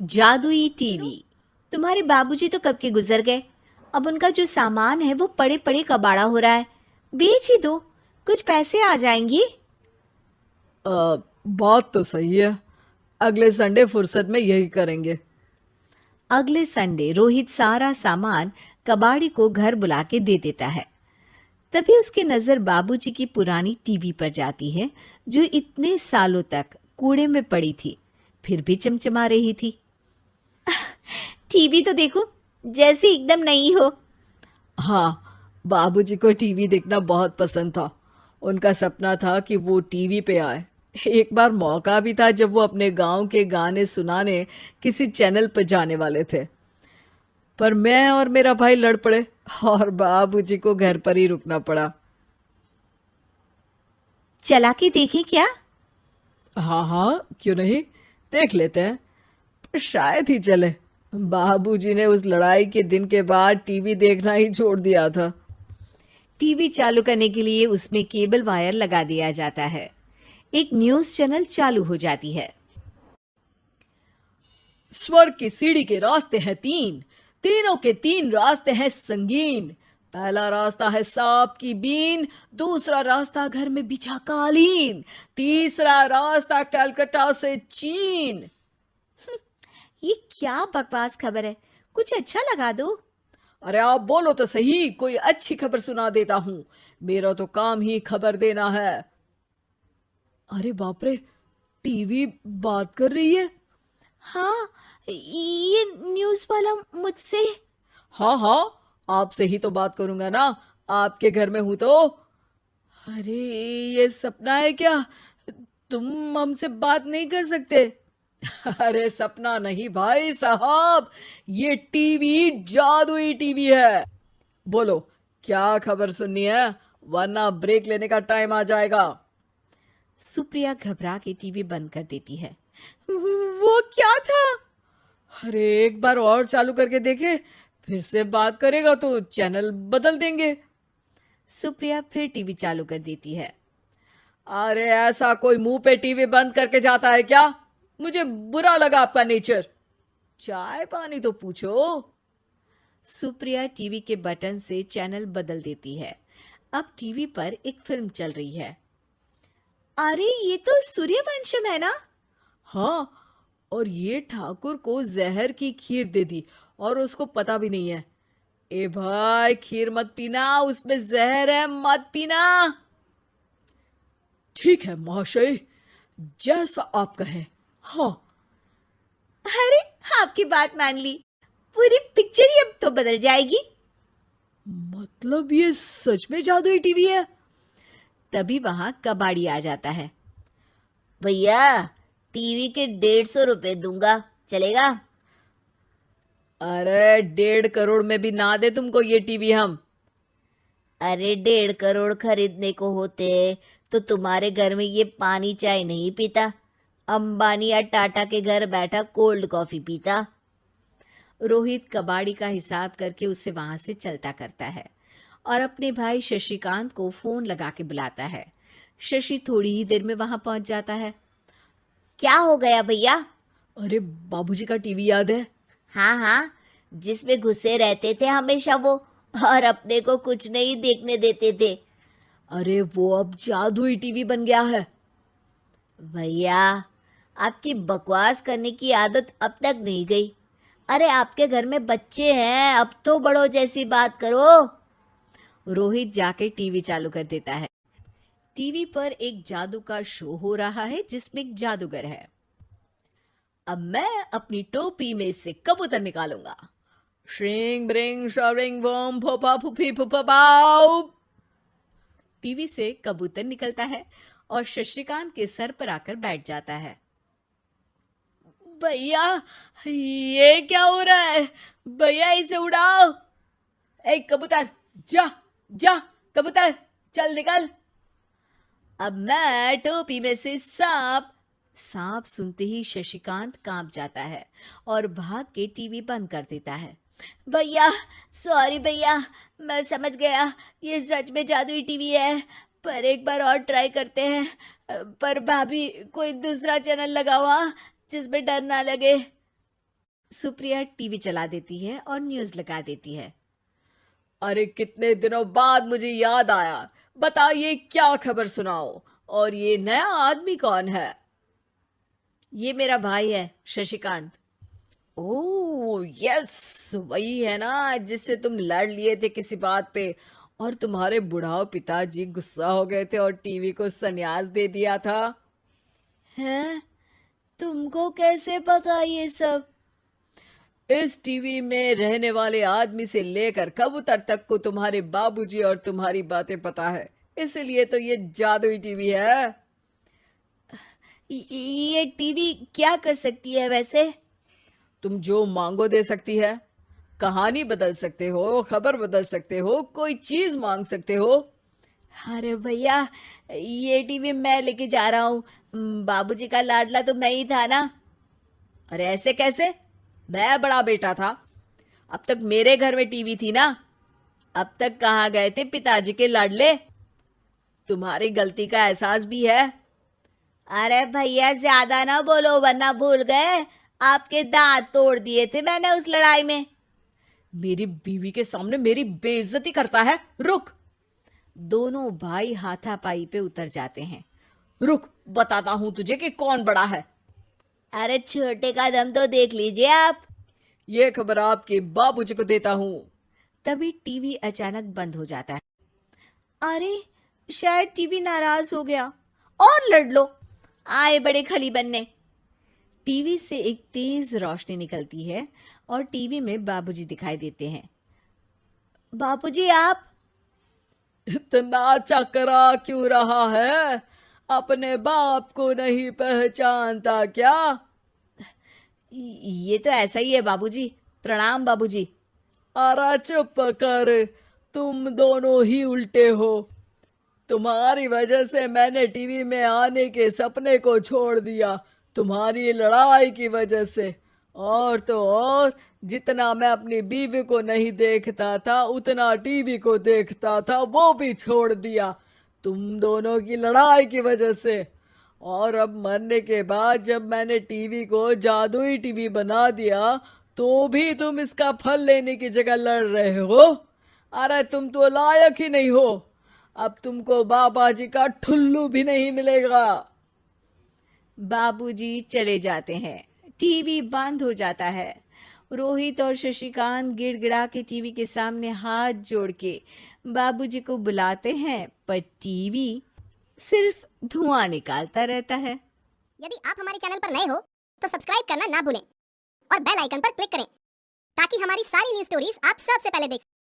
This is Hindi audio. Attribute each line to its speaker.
Speaker 1: जादुई टीवी। तुम्हारे बाबूजी तो कब के गुजर गए। अब उनका जो सामान है वो पड़े पड़े कबाड़ा हो रहा है। बेच ही दो, कुछ पैसे आ जाएंगी।
Speaker 2: बात तो सही है। अगले संडे फुर्सत में यही करेंगे।
Speaker 1: अगले संडे रोहित सारा सामान कबाड़ी को घर बुला के दे देता है। तभी उसकी नजर बाबूजी की पुरानी टीवी पर जाती है, जो इतने सालों तक कूड़े में पड़ी थी, फिर भी चमचमा रही थी। टीवी तो देखो, जैसे एकदम नई हो।
Speaker 2: हाँ, बाबूजी को टीवी देखना बहुत पसंद था। उनका सपना था कि वो टीवी पे आए। एक बार मौका भी था जब वो अपने गांव के गाने सुनाने किसी चैनल पर जाने वाले थे, पर मैं और मेरा भाई लड़ पड़े और बाबूजी को घर पर ही रुकना पड़ा।
Speaker 1: चला के देखें क्या?
Speaker 2: हाँ हाँ, क्यों नहीं, देख लेते हैं। पर शायद ही चले। बाबूजी ने उस लड़ाई के दिन के बाद टीवी देखना ही छोड़ दिया था।
Speaker 1: टीवी चालू करने के लिए उसमें केबल वायर लगा दिया जाता है। एक न्यूज़ चैनल चालू हो जाती है।
Speaker 2: स्वर्ग की सीढ़ी के रास्ते हैं तीन, तीनों के तीन रास्ते हैं संगीन। पहला रास्ता है सांप की बीन, दूसरा रास्ता घर में बिछा कालीन, तीसरा रास्ता कलकत्ता से चीन।
Speaker 1: ये क्या बकवास खबर है, कुछ अच्छा लगा दो।
Speaker 2: अरे आप बोलो तो सही, कोई अच्छी खबर सुना देता हूं। मेरा तो काम ही खबर देना है। अरे बाप रे, टीवी बात कर रही है।
Speaker 1: हाँ, ये न्यूज़ वाला मुझसे।
Speaker 2: हाँ हाँ, आपसे ही तो बात करूंगा ना, आपके घर में हूं तो। अरे, ये सपना है क्या? तुम हमसे बात नहीं कर सकते? अरे सपना नहीं भाई साहब, ये टीवी जादुई टीवी है। बोलो, क्या खबर सुननी है, वरना ब्रेक लेने का टाइम आ जाएगा।
Speaker 1: सुप्रिया घबरा के टीवी बंद कर देती है। वो क्या था?
Speaker 2: अरे एक बार और चालू करके देखे, फिर से बात करेगा तो चैनल बदल देंगे।
Speaker 1: सुप्रिया फिर टीवी चालू कर देती है।
Speaker 2: अरे ऐसा कोई मुंह पे टीवी बंद करके जाता है क्या? मुझे बुरा लगा आपका नेचर। चाय पानी तो पूछो।
Speaker 1: सुप्रिया टीवी के बटन से चैनल बदल देती है। अब टीवी पर एक फिल्म चल रही है। अरे ये तो सूर्यवंशम है ना?
Speaker 2: हाँ, और ये ठाकुर को जहर की खीर दे दी और उसको पता भी नहीं है। ए भाई, खीर मत पीना, उसमें जहर है, मत पीना। ठीक है महाशय, जैसा आप कहें। हाँ।
Speaker 1: अरे, आपकी बात मान ली, पूरी पिक्चर ही अब तो बदल जाएगी।
Speaker 2: मतलब ये सच में जादुई टीवी है?
Speaker 1: तभी वहां कबाड़ी आ जाता है। भैया, टीवी के 150 रुपए दूंगा, चलेगा?
Speaker 2: अरे 1.5 करोड़ में भी ना दे तुमको ये टीवी हम।
Speaker 1: अरे 1.5 करोड़ खरीदने को होते तो तुम्हारे घर में ये पानी चाय नहीं पीता, अंबानी या टाटा के घर बैठा कोल्ड कॉफी पीता। रोहित कबाड़ी का हिसाब करके उसे वहां से चलता करता है और अपने भाई शशिकांत को फोन लगा के बुलाता है। शशि थोड़ी ही देर में वहां पहुंच जाता है। क्या हो गया भैया?
Speaker 2: अरे बाबूजी का टीवी याद है?
Speaker 1: हाँ हाँ, जिसमें घुसे रहते थे हमेशा वो, और अपने को कुछ नहीं देखने देते थे।
Speaker 2: अरे वो अब जादुई टीवी बन गया है।
Speaker 1: भैया, आपकी बकवास करने की आदत अब तक नहीं गई। अरे आपके घर में बच्चे हैं, अब तो बड़ों जैसी बात करो। रोहित जाके टीवी चालू कर देता है। टीवी पर एक जादू का शो हो रहा है जिसमें एक जादूगर है। अब मैं अपनी टोपी में से कबूतर निकालूंगा।
Speaker 2: श्रिंग ब्रिंग शरिंग बम फोपा फुफी फुफा पाउ।
Speaker 1: टीवी से कबूतर निकलता है और शशिकांत के सर पर आकर बैठ जाता है। भैया, ये क्या हो रहा है? भैया इसे उड़ाओ।
Speaker 2: ए कबूतर, जा जा, कबूतर चल निकल।
Speaker 1: अब मैं टोपी में से सांप। सांप सुनते ही शशिकांत कांप जाता है और भाग के टीवी बंद कर देता है। भैया, सॉरी भैया, मैं समझ गया ये सच में जादुई टीवी है, पर एक बार और ट्राई करते हैं। पर भाभी, कोई दूसरा चैनल लगाओ हाँ, जिसमें डर ना लगे। सुप्रिया टीवी चला देती है और न्यूज लगा देती है।
Speaker 2: अरे कितने दिनों बाद मुझे याद आया, बताइए क्या खबर सुनाओ। और ये नया आदमी कौन है?
Speaker 1: ये मेरा भाई है शशिकांत।
Speaker 2: ओह यस, वही है ना जिससे तुम लड़ लिए थे किसी बात पे, और तुम्हारे बुढ़ाओ पिताजी गुस्सा हो गए थे और टीवी को संन्यास दे दिया था।
Speaker 1: हैं? तुमको कैसे पता ये सब?
Speaker 2: इस टीवी में रहने वाले आदमी से लेकर कबूतर तक को तुम्हारे बाबूजी और तुम्हारी बातें पता है, इसलिए तो ये जादुई टीवी है।
Speaker 1: ये टीवी क्या कर सकती है वैसे?
Speaker 2: तुम जो मांगो दे सकती है, कहानी बदल सकते हो, खबर बदल सकते हो, कोई चीज मांग सकते हो।
Speaker 1: अरे भैया, ये टीवी मैं लेके जा रहा हूँ। बाबूजी का लाडला तो मैं ही था ना।
Speaker 2: अरे ऐसे कैसे? मैं बड़ा बेटा था, अब तक मेरे घर में टीवी थी ना।
Speaker 1: अब तक कहाँ गए थे पिताजी के लाडले?
Speaker 2: तुम्हारी गलती का एहसास भी है।
Speaker 1: अरे भैया, ज्यादा ना बोलो वरना भूल गए आपके दांत तोड़ दिए थे मैंने उस लड़ाई में।
Speaker 2: मेरी बीवी के सामने मेरी बेइज्जती करता है, रुक।
Speaker 1: दोनों भाई हाथापाई पे उतर जाते हैं।
Speaker 2: रुक, बताता हूं तुझे कि कौन बड़ा है।
Speaker 1: अरे छोटे का दम तो देख लीजिए आप।
Speaker 2: ये खबर आपके बाबूजी को देता हूं।
Speaker 1: तभी टीवी अचानक बंद हो जाता है। अरे शायद टीवी नाराज हो गया। और लड़ लो, आए बड़े खली बनने। टीवी से एक तेज रोशनी निकलती है और टीवी में बाबूजी दिखाई देते हैं। बाबूजी आप?
Speaker 2: इतना चकरा क्यों रहा है? अपने बाप को नहीं पहचानता क्या?
Speaker 1: ये तो ऐसा ही है बाबूजी। प्रणाम बाबूजी।
Speaker 2: अरे चुप कर, तुम दोनों ही उल्टे हो। तुम्हारी वजह से मैंने टीवी में आने के सपने को छोड़ दिया, तुम्हारी लड़ाई की वजह से। और तो और, जितना मैं अपनी बीवी को नहीं देखता था उतना टीवी को देखता था, वो भी छोड़ दिया तुम दोनों की लड़ाई की वजह से। और अब मरने के बाद जब मैंने टीवी को जादुई टीवी बना दिया तो भी तुम इसका फल लेने की जगह लड़ रहे हो। अरे तुम तो लायक ही नहीं हो, अब तुमको बाबा जी का ठुल्लू भी नहीं मिलेगा।
Speaker 1: बाबूजी चले जाते हैं। टीवी बंद हो जाता है। रोहित और शशिकांत गिड़गिड़ा के टीवी के सामने हाथ जोड़ के बाबूजी को बुलाते हैं, पर टीवी सिर्फ धुआं निकालता रहता है।
Speaker 3: यदि आप हमारे चैनल पर नए हो तो सब्सक्राइब करना ना भूलें और बेल आइकन पर क्लिक करें ताकि हमारी सारी न्यूज़ स्टोरीज आप सबसे पहले देख सकें।